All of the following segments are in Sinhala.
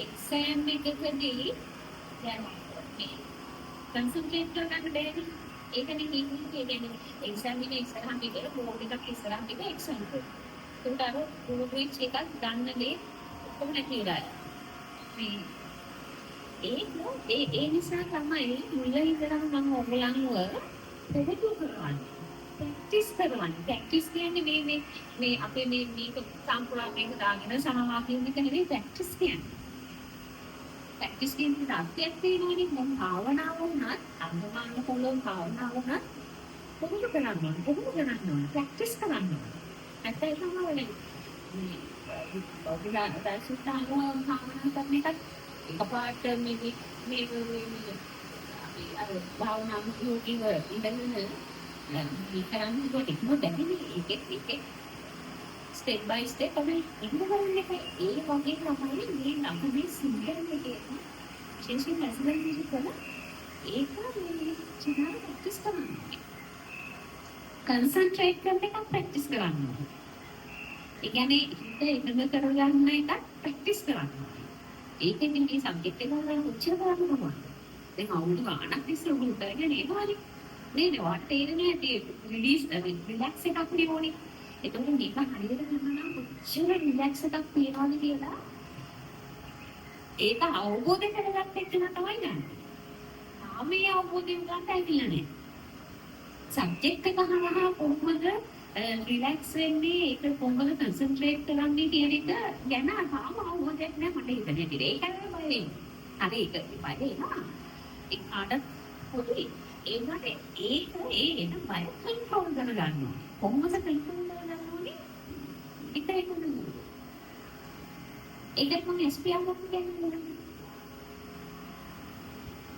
එක්සෑම් එකකදී දැන් මේ කන්සන්ට්‍රේට් කරගන්න බැහැ. ඒකනේ කියන්නේ එක්සෑම් එක ඉස්සරහම ඉඳලා බෝඩ් එකක් ඉස්සරහම ඉඳලා එක්සෑම් කරනවා. ඒකට අර බෝඩ් එකක් ගන්න දේ කොහොමද කියලා. මේ ඒ නිසා තමයි මුල ඉඳලම මම ඔයගලන්ව පුරුදු කරවන්නේ. ප්‍රැක්ටිස් කියන්නේ මේ අපේ මේක සම්පූර්ණ මේක දාගෙන සමවා කියන එක නෙවෙයි ප්‍රැක්ටිස් කියන්නේ. ප්‍රැක්ටිස් කියන්නේ අර්ථයක් තියෙනවනේ. මොන භාවනාව වුණත් අන්දමාන පොළොන් භාවනාව වුණත් පුරුදු කරන්න ඕනේ. ප්‍රැක්ටිස් කරන්න ඕනේ. නැත්නම් තමයි මේ ඔබලා දැසිතාව භාවනා කරන එකත් එකපාරට මේ අපි අර භාවනා යෝගීව ඉඳගෙන මේ කරන්නේ කොටික්ම දැනෙන්නේ ඒකෙත් ස්ටෙප් බයි ස්ටෙප් අපි ඉන්නවන්නේ ඒ වගේ තමයි මේ නම්බරේ සිංගල් එකේ විශේෂයෙන් මැසේජ් කරලා ඒක මේ චිනා ප්‍රැක්ටිස් කරනවා. කන්සන්ට්‍රේට් කරන එක ප්‍රැක්ටිස් කරනවා. ඒ කියන්නේ හිත එකඟ කරගන්න එක ප්‍රැක්ටිස් කරනවා. ඒකෙන් මේ සබ්ජෙක්ට් එක ගන්න උච්චාර කරනවා. දැන් අවුරුදු ගාණක් තිස්සේ උගල කරගෙන එනවානේ. නේද? වටේනේ රිලීස් රිලැක්ස් එකක් නෙවෙයි. එතකොට මේක හරියට කරනවා නම් කොච්චර රිලැක්ස් එකක් තියනවද කියලා ඒක අවබෝධ කරගත්ත එක තමයි ගන්න. තාමේ අවබෝධය ගන්න ඇවිල්ලා නැහැ. සබ්ජෙක්ට් එක හරහා කොහොමද රිලැක්ස් වෙන්නේ, ඒක කොහොමද කන්සන්ට්‍රේට් කරන්නේ කියන එක ගැන තාම අවබෝධයක් නැහැ මට හිතන්නේ. ඒකයි බය වෙන්නේ. හරි ඒක බය වෙනවා. ඒක ආඩත් පොදුයි. ඒ වගේ ඒක එන බය කන්ට්‍රෝල් කරගන්නවා. කොහොමද කන්ට්‍රෝල් කරගන්න ඕනේ? ඒකයි කොහොමද? ඒකට මම ස්පීකර් එකක් ගන්නවා.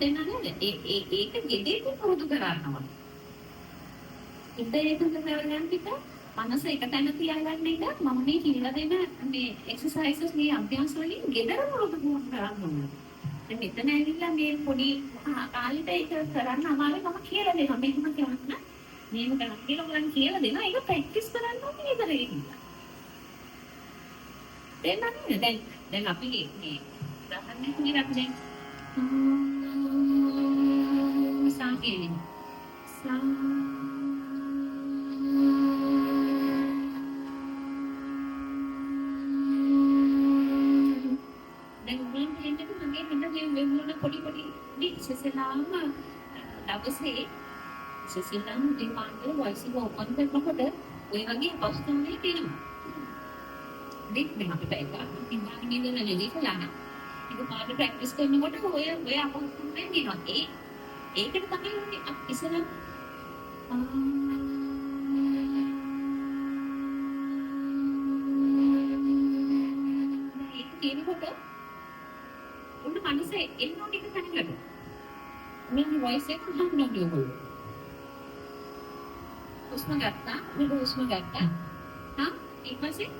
දැනනද ඒක ගෙදෙන්න පුරුදු කරනවා. ඒක කරගන්න පිට මනස එක තැන තියාගන්න එක මම මේ කියලා දෙන මේ එක්සර්සයිසස් මේ අභ්‍යාස වලින් ගෙදර පුරුදු කරන්න ඕනේ. දැන් මෙතන ඇවිල්ලා මේ පොඩි කාලෙට ඒක කරන්න අමාරුයි මම කියලා දෙනවා. මේකම කියන්න. මේක කරන්න කියලා ඔයගොල්ලන් කියලා දෙනවා. ඒක ප්‍රැක්ටිස් කරන්න ඕනේ ගෙදර ගිහිල්ලා. දැන් අපි මේ උදාහරණයක් විදිහට අපි දැන් සාකේලින් ඉස්සෙල්ලාම දවසේ ඉස්සෙල්ලාම දෙපාර්තමේන්තුවේ වොයිස් එක ඕපන් කරනකොට ඔය වගේ අවස්ථාවක් තියෙනවා. දෙන්න අපි බයික ඉඳන් ඉඳන් නෙලිකලා. ඒක පාඩම් ප්‍රැක්ටිස් කරනකොට ඔය අපහසුතාවය වෙනවා. ඒකට තමයි ඉස්සෙල්ලා ඒක කියනකොට උන්න මනසේ එන්නෝ ටික තනියකට මේ වොයිස් එක හම්බුනේ ඔයගොල්ලෝ. හුස්ම ගත්තා. හා ඊට පස්සේ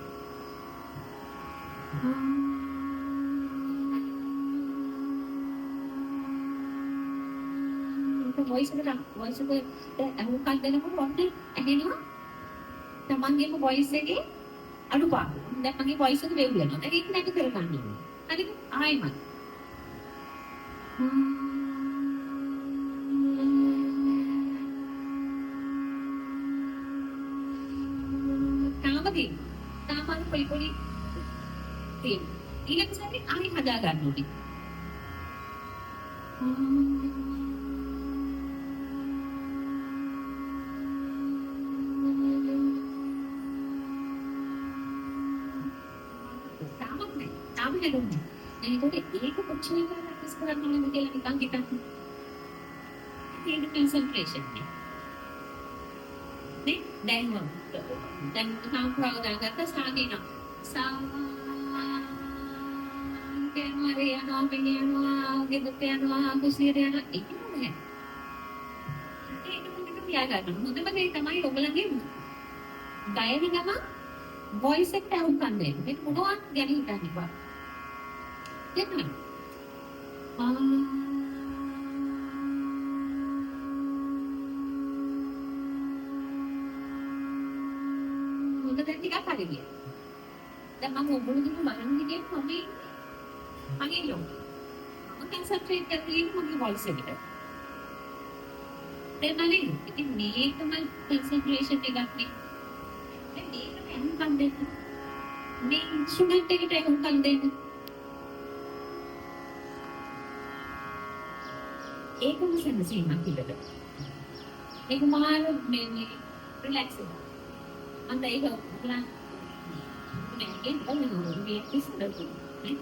වොයිස් එක අහුම්කම් දෙනකොට ඔන්න ඇහෙනවා තමන්ගේම වොයිස් එකේ අඩුපාඩු. දැන් මගේ වොයිස් එක වෙවුලනවා. දැන් ඒක නැති කරගන්න ඕනේ. හරිද? ආයෙමත් තාම පොඩි ඊළඟ සැරේ ආයෙ හදා ගන්න ඕනේ. තාම හෙළුනේ. ඒකට ඒක කොච්චර ප්‍රැක්ටිස් කරන්න ඕනද කියලා නිකන් හිතන්න. ඒක කන්සන්ට්‍රේෂන් නේ. දැන් දාගත්ත සාදින යනවා පිළියනවා ගෙදරට යනවා කුසියට යනවා ඒක නෑ. ඒක මොකද පියාගන්න. මුදම දේ තමයි ඔයගලගේ ගයන ගම වොයිස් එක අවුම්කම් දෙන්න. මේක මොනවද ගැන හිතන්න බෑ. දෙන්න. මොකද ටිකක් හරි ගියා. දැන් මම ඔයගොල්ලෝ බලන් හිටියේ අනිලෝ මම කන්සන්ට්‍රේට් කරගෙන ඉන්නේ මගේ වොයිස් එකට දැන් ඉතින් මේකම කන්සන්ට්‍රේෂන් එකක් නේ දැන් මේකට අහුම්කම් දෙන්න මේ ඉන්ස්ට්‍රුමන්ට් එකට අහුම්කම් දෙන්න ඒකම සැනසීමක් පිටට ඒක මාර මේ රිලැක්ස් එක අන්න ඒක උගලන් මේකෙන් ඔන්න මේ කිසිදු නේ